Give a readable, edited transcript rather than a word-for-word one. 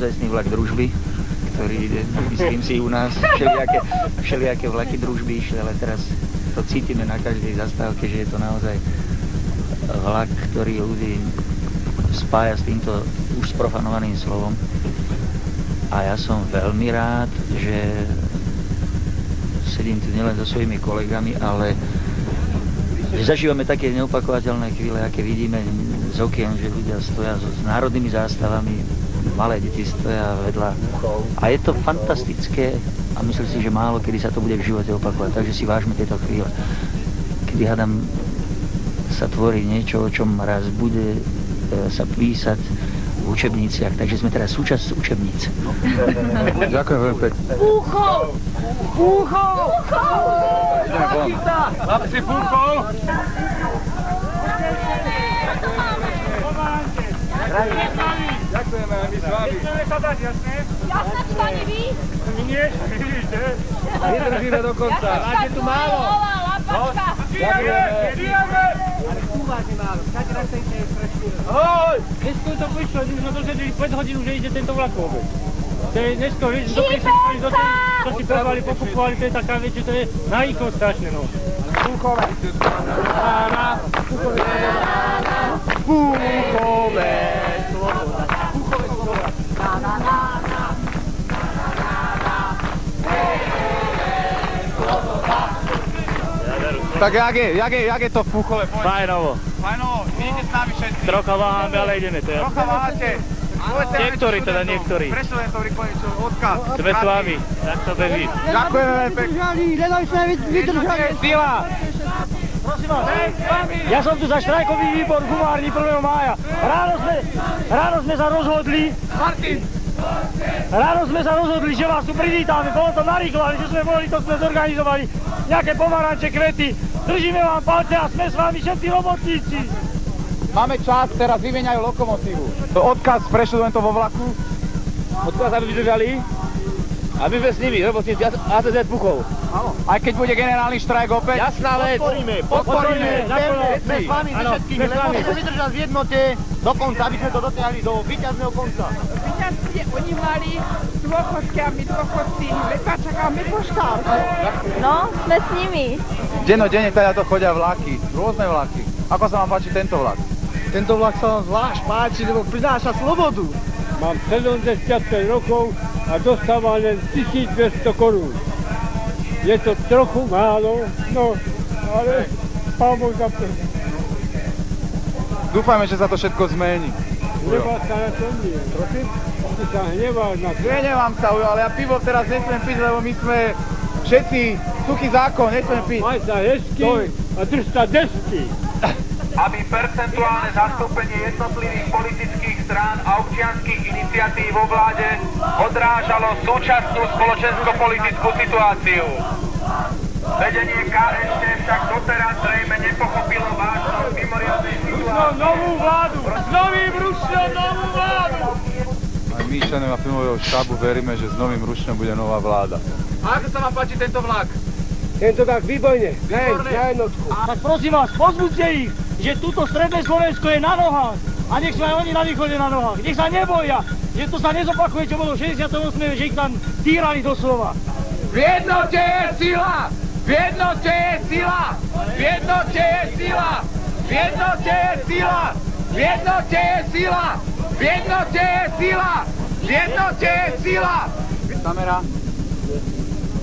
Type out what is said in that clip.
ozajstný vlak družby, ktorý ide, myslím si, u nás všelijaké vlaky družby išli, ale teraz to cítime na každej zastávke, že je to naozaj vlak, ktorý ľudí spája s týmto už sprofanovaným slovom. A ja som veľmi rád, že sedím tu nielen so svojimi kolegami, ale že zažívame také neopakovateľné chvíle, aké vidíme z okien, že ľudia stoja s národnými zástavami, malé deti stoja vedľa. A je to fantastické a myslím si, že málo kedy sa to bude v živote opakovať. Takže si vážme tieto chvíle, kedy hádam sa tvorí niečo, o čom raz bude sa písať v učebniciach. Takže sme teraz súčasť učebnic. Ďakujem veľmi pekne. Púchov! Púchov! Ideme von. Chlapci, púchov! Ďakujeme, my s vami. Nechceme sa dať, jasné? Jasné, stane vy? My nie, vidíte? Vydržíme do konca. Máte tu málo. Lapačka. Žijeme! Ale tu máte málo, všade na tejte je prešli. Ahoj! Dnesko to prišlo, my sme dosedli 5 hodín, že ide tento vlak vôbec. To je dnesko, vieš, to prišli, to si prvali, pokupovali, to je taká vec, že to je na ikon strašné, no. Púchové. Púchové. Tak jak je to v Púchove? Fajnovo. Fajnovo, idete s nami všetci. Trocha váhame, ale ideme to. Trocha váhate. Niektorí, teda niektorí. Prečo len to rýchlejšie odkaz? Sme s vami, tak to beží. Ďakujeme veľmi pekne. Ledoj sme vydržali. Sila. Prosím vás, ja som tu za štrajkový výbor v humárni 1. mája. Ráno sme sa rozhodli, že vás tu privítáme, bolo to narýchlo, ale že sme boli, to sme zorganizovali nejaké pomaranče, kvety. Držíme vám palce a sme s vami všetci robotníci. Máme čas, teraz vymieňajú lokomotívu. Odkaz prešli len to vo vlaku. Odkaz, aby vydržali. A my sme s nimi, robotníci AZZ Púchov. Aj keď bude generálny štrajk opäť? Jasná vec. Podporíme. Sme s vami, so všetkými, len musíme vydržať v jednote do konca, aby sme to dotiahli do víťazného konca. Víťazstvie oni mali dôchodky a my dôchodci, veď čakáme poštávku. No, sme s nimi. Dennodenne teda to chodia vlaky, rôzne vlaky. Ako sa vám páči tento vlak? Tento vlak sa vám zvlášť páči, lebo prináša slobodu. Mám 75 rokov a dostávam len 1200 korún. Je to trochu málo, no, ale Pán Boh zaplatí. Dúfajme, že sa to všetko zmení. Hnevá sa na to nie. Prosím? Ty sa hneváš na to. Nehnevám sa, ale ja pivo teraz nesmiem piť, lebo my sme všetci suchý zákon, nesmiem piť. Maj sa hezky a drž sa desky. Aby percentuálne zastúpenie jednotlivých politických strán a občianskych iniciatív vo vláde odrážalo súčasnú spoločensko-politickú situáciu. Vedenie KSČ však doteraz zrejme nepochopilo vážnosť mimoriadnej situácie. Novú vládu! S novým rušňom novú vládu! Aj my členovia filmového štábu veríme, že s novým rušňom bude nová vláda. A ako sa vám páči tento vlak? Tento tak výborne, hej, na jednotku. Tak prosím vás, pozbuďte ich, že túto stredné Slovensko je na nohách. A nech sú aj oni na východe na nohách. Nech sa neboja, že to sa nezopakuje, čo bolo v 68. že ich tam týrali doslova. V jednote je sila! V jednote je sila! V jednote je sila! V jednote je sila! V jednote je sila! V jednote je sila! V jednote je sila! Kamera.